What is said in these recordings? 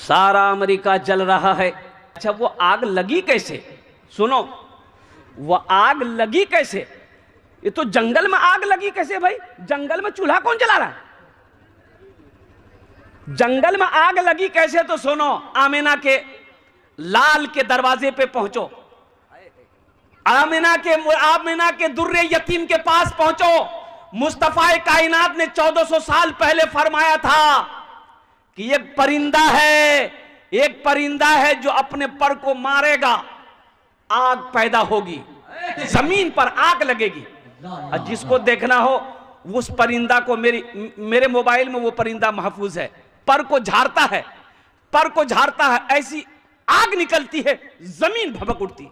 सारा अमेरिका जल रहा है। अच्छा, वो आग लगी कैसे? सुनो, वो आग लगी कैसे? ये तो जंगल में आग लगी कैसे भाई? जंगल में चूल्हा कौन जला रहा है? जंगल में आग लगी कैसे? तो सुनो, आमिना के लाल के दरवाजे पे पहुंचो, आमिना के दुर्रे यतीम के पास पहुंचो। मुस्तफा कायनात ने 1400 साल पहले फरमाया था कि एक परिंदा है जो अपने पर को मारेगा, आग पैदा होगी, जमीन पर आग लगेगी। और जिसको देखना हो उस परिंदा को, मेरे मोबाइल में वो परिंदा महफूज है, पर को झाड़ता है, ऐसी आग निकलती है, जमीन भभक उठती।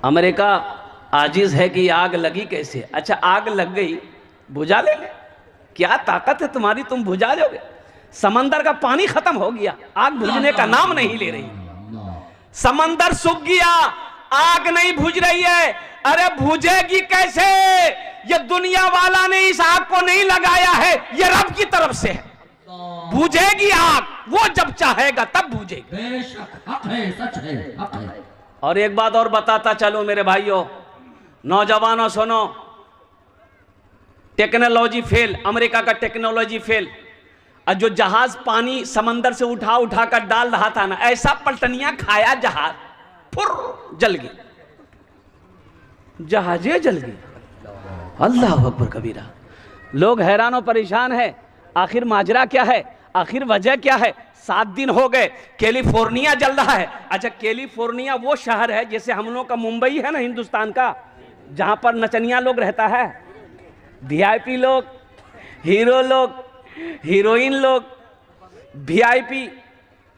अमेरिका आजिज है कि आग लगी कैसे? अच्छा, आग लग गई, बुझा ले, क्या ताकत है तुम्हारी, तुम बुझा लोगे? समंदर का पानी खत्म हो गया, आग बुझने का नाम नहीं ले रही। समंदर सूख गया, आग नहीं बुझ रही है। अरे बुझेगी कैसे? ये दुनिया वाला ने इस आग को नहीं लगाया है, ये रब की तरफ से है। बुझेगी आग, वो जब चाहेगा तब बुझेगी। बेशक हक है, सच है, हक है। और एक बात और बताता चलो मेरे भाइयों, नौजवानों सुनो, टेक्नोलॉजी फेल, अमेरिका का टेक्नोलॉजी फेल। और जो जहाज पानी समंदर से उठा कर डाल रहा था ना, ऐसा पलटनियां खाया जहाज, फुर जल गई, जहाजे जल गई। अल्लाह अकबर कबीरा। लोग हैरान और परेशान है, आखिर माजरा क्या है, आखिर वजह क्या है? 7 दिन हो गए, कैलिफोर्निया जल रहा है। अच्छा, कैलिफोर्निया वो शहर है जैसे हम लोग का मुंबई है ना हिंदुस्तान का, जहां पर नचनिया लोग रहता है, वीआईपी लोग, हीरो लोग, हीरोइन लोग, वीआईपी,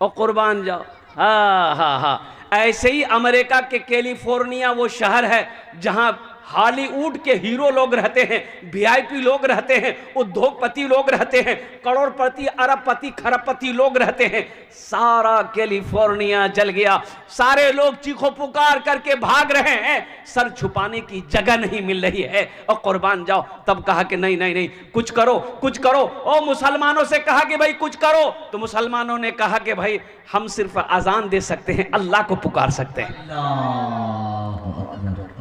और कुर्बान जाओ। हाँ, ऐसे ही अमेरिका के कैलिफोर्निया वो शहर है जहां हॉलीवुड के हीरो लोग रहते हैं, वीआईपी लोग रहते हैं, उद्योगपति लोग रहते हैं, करोड़पति, अरबपति, खरबपति लोग रहते हैं। सारा कैलिफोर्निया जल गया, सारे लोग चीखो पुकार करके भाग रहे हैं, सर छुपाने की जगह नहीं मिल रही है। और कुर्बान जाओ, तब कहा कि नहीं, कुछ करो। और मुसलमानों से कहा कि भाई कुछ करो, तो मुसलमानों ने कहा कि भाई हम सिर्फ अजान दे सकते हैं, अल्लाह को पुकार सकते हैं।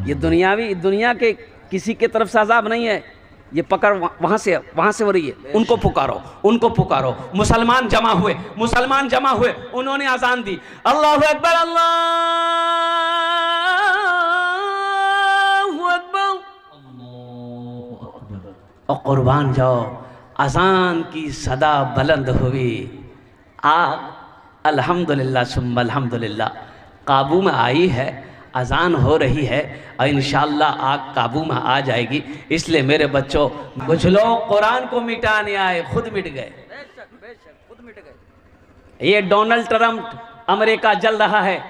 ये दुनिया के किसी के तरफ से अजाब नहीं है, ये पकड़ वहां से हो रही है, उनको पुकारो। मुसलमान जमा हुए, उन्होंने अजान दी, अल्लाहु अकबर, अल्लाहु अकबर। और कुर्बान जाओ, अजान की सदा बुलंद हुई, आग अल्हम्दुलिल्लाह सुम्मा अल्हम्दुलिल्लाह काबू में आई है, अजान हो रही है, और इंशाअल्लाह आग काबू में आ जाएगी। इसलिए मेरे बच्चों, कुछ लोग कुरान को मिटाने आए, खुद मिट गए। ये डोनाल्ड ट्रंप, अमेरिका जल रहा है।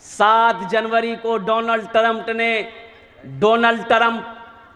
7 जनवरी को डोनाल्ड ट्रंप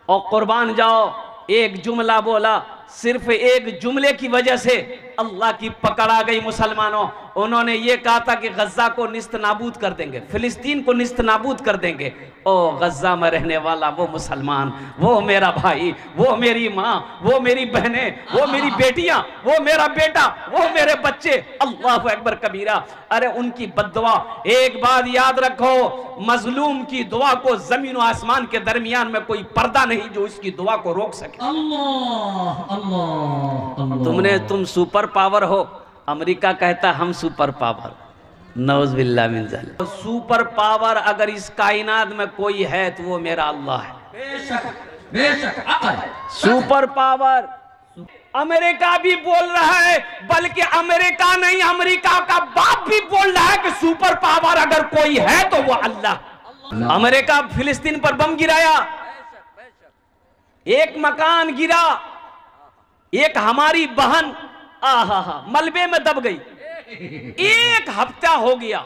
और कुर्बान जाओ एक जुमला बोला, सिर्फ एक जुमले की वजह से अल्लाह की पकड़ आ गई मुसलमानों। उन्होंने ये कहा था कि गज्जा को निस्त नाबूद कर देंगे, फिलिस्तीन को निस्त नाबूद कर देंगे। ओ गज्जा में रहने वाला वो मुसलमान, वो मेरा भाई, वो मेरी माँ, वो मेरी बहनें, वो मेरी बेटियां, वो मेरा बेटा, वो मेरे बच्चे, अल्लाह अकबर कबीरा। अरे उनकी बद्दुआ, एक बात याद रखो, मजलूम की दुआ को जमीन और आसमान के दरमियान में कोई पर्दा नहीं जो इसकी दुआ को रोक सके। तुम सुपर पावर हो, अमेरिका कहता हम सुपर पावर, नौज़ बिल्लाह मिन ज़ालिक। सुपर पावर अगर इस कायनात में कोई है तो वो मेरा अल्लाह है। बेशक सुपर पावर अमेरिका भी बोल रहा है, बल्कि अमेरिका नहीं, अमेरिका का बाप भी बोल रहा है कि सुपर पावर अगर कोई है तो वो अल्लाह। अमेरिका फिलिस्तीन पर बम गिराया, एक मकान गिरा, एक हमारी बहन मलबे में दब गई। एक हफ्ता हो गया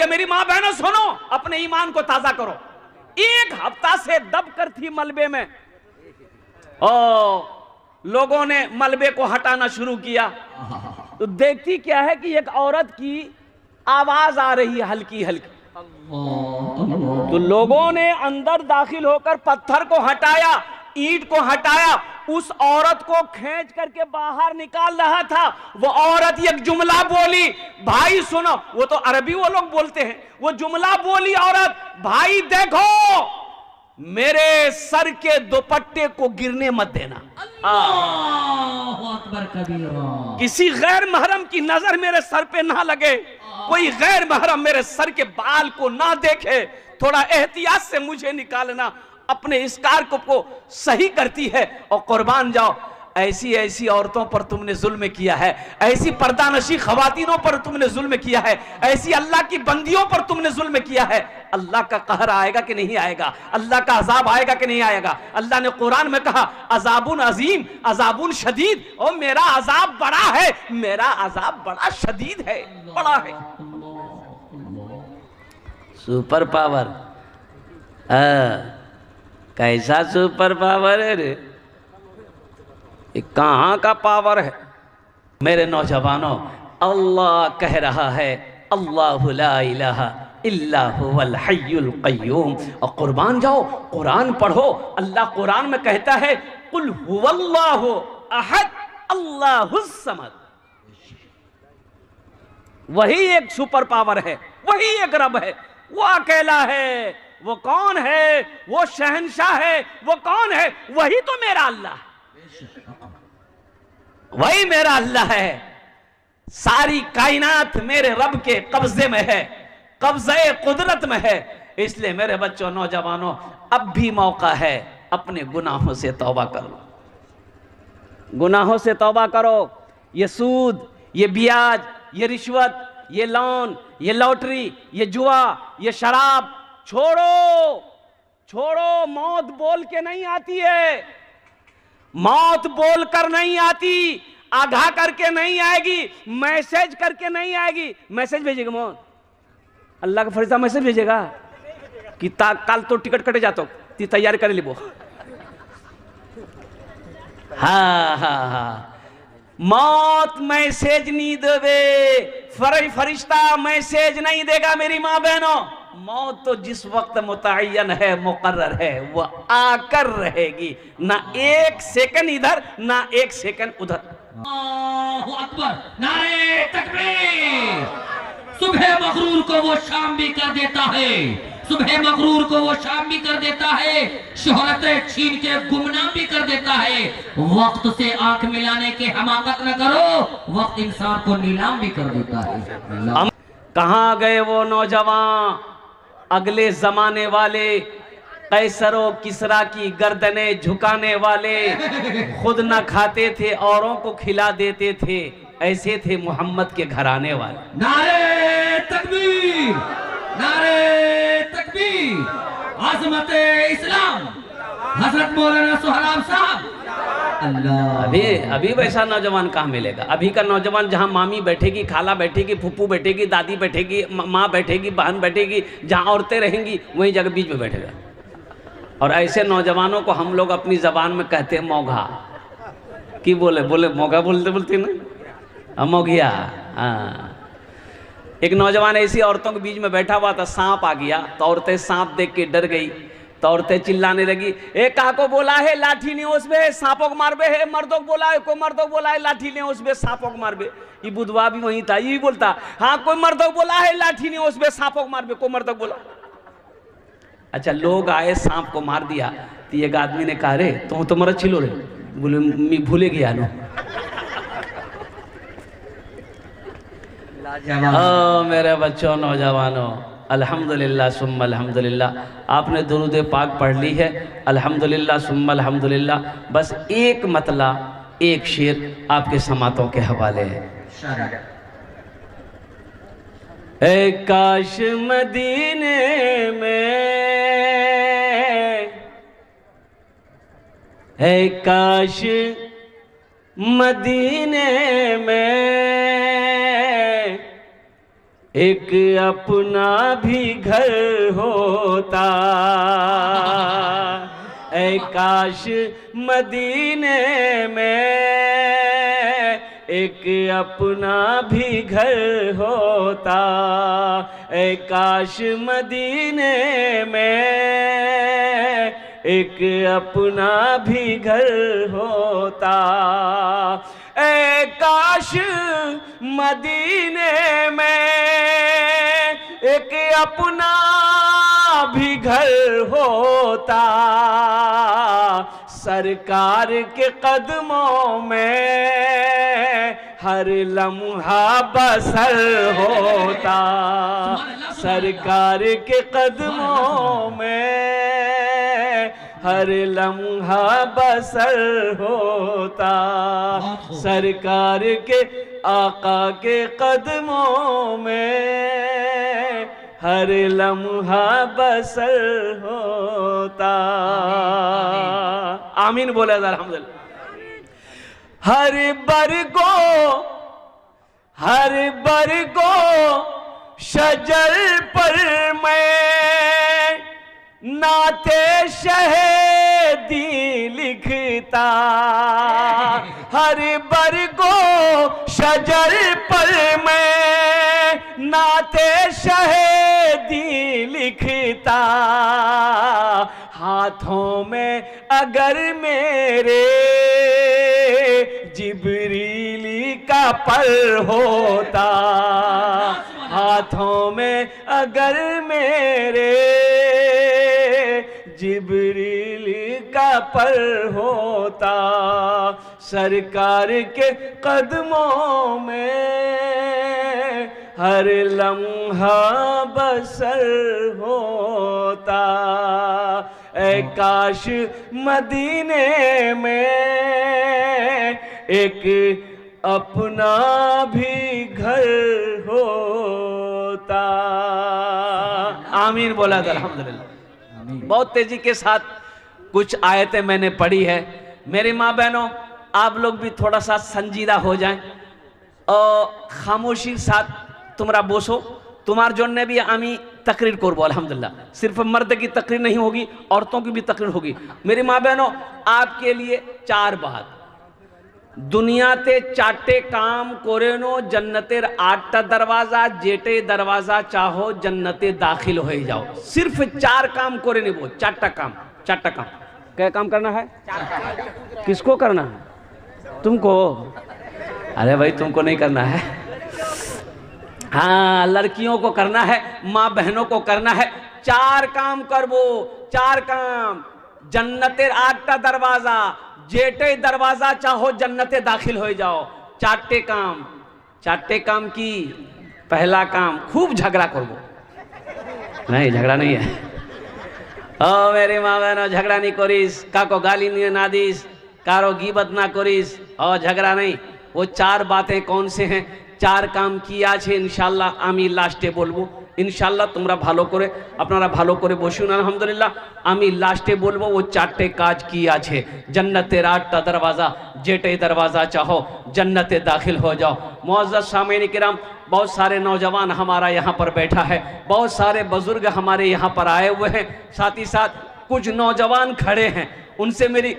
मेरी माँ बहनों सुनो, अपने ईमान को ताजा करो। 1 हफ्ता से दब कर थी मलबे में, लोगों ने मलबे को हटाना शुरू किया तो देखती क्या है कि एक औरत की आवाज आ रही है हल्की हल्की। तो लोगों ने अंदर दाखिल होकर पत्थर को हटाया, ईंट को हटाया, उस औरत को खींच करके बाहर निकाल रहा था। वो औरत एक जुमला बोली, भाई सुनो, वो तो अरबी वो लोग बोलते हैं, वो जुमला बोली औरत, भाई देखो मेरे सर के दुपट्टे को गिरने मत देना। अल्लाहु अकबर कबीरा। किसी गैर महरम की नजर मेरे सर पे ना लगे, कोई गैर महरम मेरे सर के बाल को ना देखे, थोड़ा एहतियात से मुझे निकालना। अपने इस कार्य को सही करती है और कुर्बान जाओ। ऐसी ऐसी औरतों पर तुमने जुल्म किया है, ऐसी पर्दानशी खवातीनों पर तुमने जुल्म किया है, ऐसी अल्लाह की बंदियों पर तुमने जुल्म किया है। अल्लाह का कहर आएगा कि नहीं आएगा, अल्लाह का अजाब आएगा कि नहीं आएगा। अल्लाह ने कुरान में कहा अजाबुन अजीम अजाबुन शदीद, और मेरा अजाब बड़ा है, मेरा अजाब बड़ा शदीद है, बड़ा है। सुपर पावर, कैसा सुपर पावर है रे, कहां का पावर है। मेरे नौजवानों, अल्लाह कह रहा है अल्लाहु ला इलाहा इल्ला हुवल हय्युल क़य्यूम। और कुर्बान जाओ, कुरान पढ़ो। अल्लाह कुरान में कहता है कुल हुवल्लाहु अहद अल्लाहुस समद। वही एक सुपर पावर है, वही एक रब है, वो अकेला है। वो कौन है? वो शहंशाह है। वो कौन है? वही तो मेरा अल्लाह है, वही मेरा अल्लाह है। सारी कायनात मेरे रब के कब्जे में है, कब्जे कुदरत में है। इसलिए मेरे बच्चों, नौजवानों, अब भी मौका है, अपने गुनाहों से तौबा करो, गुनाहों से तौबा करो। ये सूद, ये ब्याज, ये रिश्वत, ये लोन, ये लॉटरी, ये जुआ, ये शराब छोड़ो, छोड़ो। मौत बोल के नहीं आती है, मौत बोल कर नहीं आती, आगाह करके नहीं आएगी, मैसेज करके नहीं आएगी। मैसेज भेजेगा मौत, अल्लाह का फरिश्ता मैसेज भेजेगा कि कल तो टिकट कटे जातो ती तैयार कर ली वो। हाँ हाँ हाँ, मौत मैसेज नहीं देवे, फरिश्ता मैसेज नहीं देगा मेरी माँ बहनों। मौत तो जिस वक्त मुतय्यन है, मुकर्रर है, वह आकर रहेगी, ना एक सेकंड इधर ना एक सेकंड उधर। अल्लाहु अकबर, नारे तकबीर। सुबह मगरूर को वो शाम भी कर देता है, सुबह मगरूर को वो शाम भी कर देता है, शोहरत छीन के गुमनाम भी कर देता है। वक्त से आंख मिलाने के हमाकत न करो, वक्त इंसान को नीलाम भी कर देता है। कहां गए वो नौजवान, अगले जमाने वाले, कैसरो किसरा की गर्दने झुकाने वाले, खुद न खाते थे औरों को खिला देते थे, ऐसे थे मोहम्मद के घराने वाले। नारे तकबीर, नारे तकबीर। आज़मत इस्लाम हजरत मौलाना सुहराब साहब। अल्लाह, अभी वैसा नौजवान कहाँ मिलेगा। अभी का नौजवान जहाँ मामी बैठेगी, खाला बैठेगी, फूफू बैठेगी, दादी बैठेगी, माँ बैठेगी, बहन बैठेगी, जहाँ औरतें रहेंगी वहीं जगह बीच में बैठेगा। और ऐसे नौजवानों को हम लोग अपनी जबान में कहते हैं मौघा। कि बोले मौघा बोलते बोलते ना, मौघिया। हाँ, एक नौजवान ऐसी औरतों के बीच में बैठा हुआ था, सांप आ गया तो औरतें सांप देख के डर गई, तो औरतें चिल्लाने लगी, एक का को बोला है लाठी ने उसमें सांपों को मारबे है, मर्दों को बोला है, कोई मर्दों को बोला है लाठी ने उसमें सांपों को मारबे। ये बुधवा भी वहीं था, ये भी बोलता हाँ कोई मर्दों को बोला है लाठी ने उसमें सांपों को मारबे, कोई मर्दों को बोला। अच्छा, लोग आए, सांप को मार दिया, तो एक आदमी ने कहा रे तो मर छिलो रे, बोले मैं भूले गया नो। मेरे बच्चों, नौजवानों, अल्हम्दुलिल्लाह सुम्मा अल्हम्दुलिल्लाह, आपने दुरूद पाक पढ़ ली है, अल्हम्दुलिल्लाह सुम्मा अल्हम्दुलिल्लाह। बस एक मतला, एक शेर आपके समातों के हवाले है। ए काश मदीने में, ए काश मदीने में एक अपना भी घर होता, ऐ काश मदीने में एक अपना भी घर होता, ऐ काश मदीने में एक अपना भी घर होता। ए काश मदीने में एक अपना भी घर होता, सरकार के कदमों में हर लम्हा बसर होता। सरकार के कदमों में हर लम्हा बसर होता। सरकार के आका के कदमों में हर लम्हा बसर होता। आमीन बोला अल्हम्दुलिल्लाह। हर बरगो शजर पर मैं नाते शहीदी लिखता। हर बरगो शजर पर मैं नाते शहीदी लिखता। हाथों में अगर मेरे जिब्रीली का पर होता, हाथों में अगर मेरे जिब्रीली का पर होता, सरकार के कदमों में हर लम्हा बसर होता। ऐ काश मदीने में एक अपना भी घर होता। आमीन बोला था अल्हम्दुलिल्लाह। बहुत तेजी के साथ कुछ आयतें मैंने पढ़ी है। मेरी माँ बहनों, आप लोग भी थोड़ा सा संजीदा हो जाएं और खामोशी साथ तुमरा बोसो। तुम्हार जोन भी आमी तकरीर करबो अल्हम्दुलिल्लाह। सिर्फ मर्द की तकरीर नहीं होगी, औरतों की भी तकरीर होगी। मेरी माँ बहनों, आपके लिए 4 बात। दुनियाते 4टे काम कोरेनो जन्नतेर 8टा दरवाजा, जेटे दरवाजा चाहो जन्नते दाखिल हो जाओ। सिर्फ 4 काम कोरे नहीं, वो 4टा काम। 4टा काम क्या काम करना है? किसको करना है? तुमको। अरे भाई तुमको नहीं करना है, हाँ लड़कियों को करना है, माँ बहनों को करना है। 4 काम करबो। 4 काम। जन्नतेर 8टा दरवाजा, जेटे दरवाजा चाहो जन्नते दाखिल हो जाओ। 4टे काम। 4टे काम की पहला काम, खूब झगड़ा करबो। नहीं, झगड़ा नहीं है। ओ मेरे माँ बहनों, झगड़ा नहीं करिस, काको गाली नहीं ना दिस, कारो गीबत ना करिस, और झगड़ा नहीं। वो 4 बातें कौन से हैं? 4 काम किया छे इंशाल्लाह आमी लास्टे बोलबो। इंशाल्लाह तुमरा भालो करे, अपनारा भालो करे बसुन अल्हम्दुलिल्लाह। आमी लास्टे बोलबो वो 4टे काज किया छे। जन्नतेर 8टा दरवाजा, जेटे दरवाजा चाहो जन्नते दाखिल हो जाओ। मुअज़्ज़ज़ सामीन किराम, बहुत सारे नौजवान हमारा यहाँ पर बैठा है, बहुत सारे बुजुर्ग हमारे यहाँ पर आए हुए हैं, साथ ही साथ कुछ नौजवान खड़े हैं। उनसे मेरी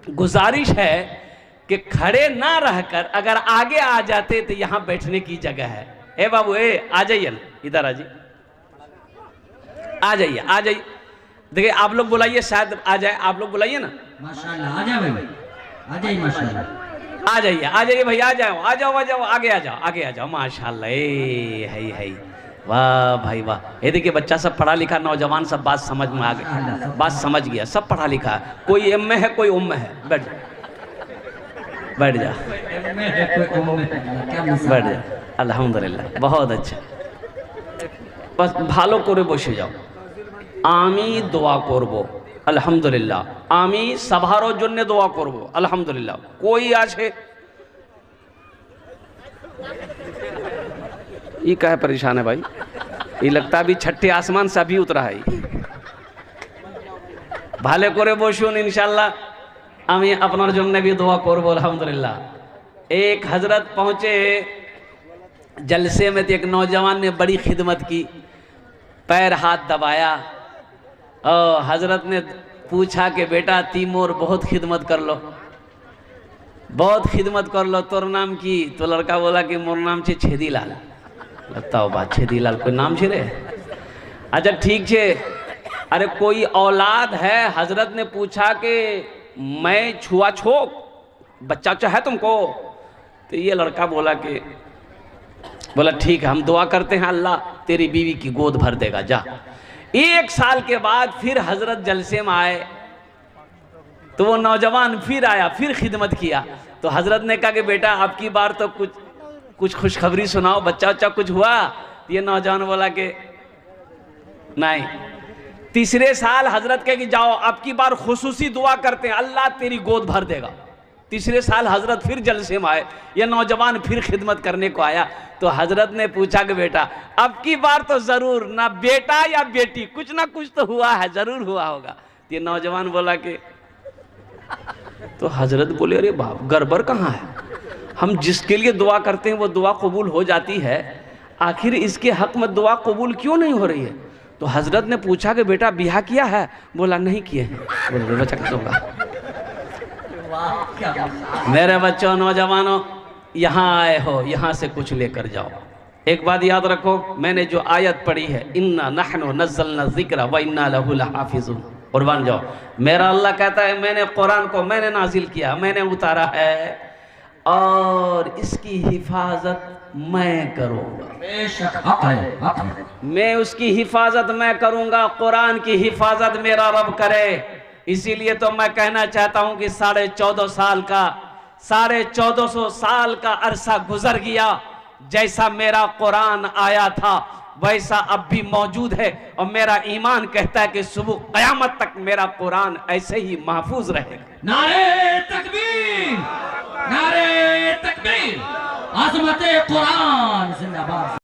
गुजारिश है कि खड़े ना रहकर अगर आगे आ जाते तो यहाँ बैठने की जगह है। ए बाबू, ए आ जाइए ना, इधर आ जाइए, आ जाइए, आ जाइए। देखिए आप लोग बुलाइए, शायद आ जाए। आप लोग बुलाइए ना। माशाल्लाह, आ जाओ भाई, आ जाइए। माशाल्लाह, आ जाइए, आ जाइए भैया, आ जाओ, आ जाओ, आ जाओ, आगे आ जाओ, आगे आ जाओ। माशाल्लाह, ए है, वाह भाई वाह। ये देखिए बच्चा सब पढ़ा लिखा नौजवान सब बात समझ में आ गया, बात समझ गया, सब पढ़ा लिखा है। कोई एम में है, कोई उम में है। बैठ जा, बैठ जा, बैठ जा। अल्हम्दुलिल्लाह, बहुत अच्छा। बस भालो करे बसे जाओ। आमी दोया करबो अल्हम्दुलिल्लाह। आमी सभारो जन्य दोया करबो अल्हम्दुलिल्लाह। कोई आछे ये कहे परेशान है भाई, ये लगता भी छठे आसमान से अभी उतरा है। भाले करे बसुन इंशाल्लाह। आमी अपनार जन्य भी दोया करबो अल्हम्दुलिल्लाह। एक हजरत पहुंचे जलसे में, तो एक नौजवान ने बड़ी खिदमत की, पैर हाथ दबाया और हजरत ने पूछा कि बेटा तीमोर बहुत खिदमत कर लो, बहुत खिदमत कर लो, तोर नाम की? तो लड़का बोला कि मोर नाम छे छेदीलाल। लगता हो बात, छेदीलाल कोई नाम छे रे? अच्छा ठीक छे, अरे कोई औलाद है, हजरत ने पूछा कि मैं छुआछूत बच्चा है तुमको? तो ये लड़का बोला ठीक है, हम दुआ करते हैं अल्लाह तेरी बीवी की गोद भर देगा, जा। 1 साल के बाद फिर हजरत जलसे में आए तो वो नौजवान फिर आया, फिर खिदमत किया। तो हजरत ने कहा कि बेटा आपकी बार तो कुछ खुशखबरी सुनाओ, बच्चा कुछ हुआ? ये नौजवान बोला कि नहीं। तीसरे साल हजरत कहे कि जाओ अब की बार खुसूसी दुआ करते हैं, अल्लाह तेरी गोद भर देगा। तीसरे साल हजरत फिर जलसे में आए, यह नौजवान फिर खिदमत करने को आया। तो हजरत ने पूछा कि बेटा अब की बार तो जरूर ना बेटा या बेटी, कुछ ना कुछ तो हुआ है, जरूर हुआ होगा। तो ये नौजवान बोला कि तो हजरत बोले अरे बाप गड़बड़ कहाँ है, हम जिसके लिए दुआ करते हैं वो दुआ कबूल हो जाती है, आखिर इसके हक में दुआ कबूल क्यों नहीं हो रही है? तो हजरत ने पूछा कि बेटा ब्याह किया है? बोला नहीं किए हैं। बोले बच्चा कैसे होगा? मेरे बच्चों नौजवानों यहाँ आए हो, यहाँ से कुछ लेकर जाओ। एक बात याद रखो, मैंने जो आयत पढ़ी है इन्ना नहनु नज़्ज़लना ज़िक्रा व इन्ना लहु लहाफ़िज़ून, कुर्बान जाओ। मेरा अल्लाह कहता है मैंने कुरान को मैंने नाजिल किया, मैंने उतारा है और इसकी हिफाजत मैं करूँगा। मैं उसकी हिफाजत मैं करूँगा, कुरान की हिफाजत मेरा रब करे। इसीलिए तो मैं कहना चाहता हूँ कि 14.5 साल का 1450 साल का अरसा गुजर गया, जैसा मेरा कुरान आया था वैसा अब भी मौजूद है, और मेरा ईमान कहता है कि सुबह क़यामत तक मेरा कुरान ऐसे ही महफूज रहेगा। नारे तकबीर, नारे तकबीर, अज़मत कुरान जिंदाबाद।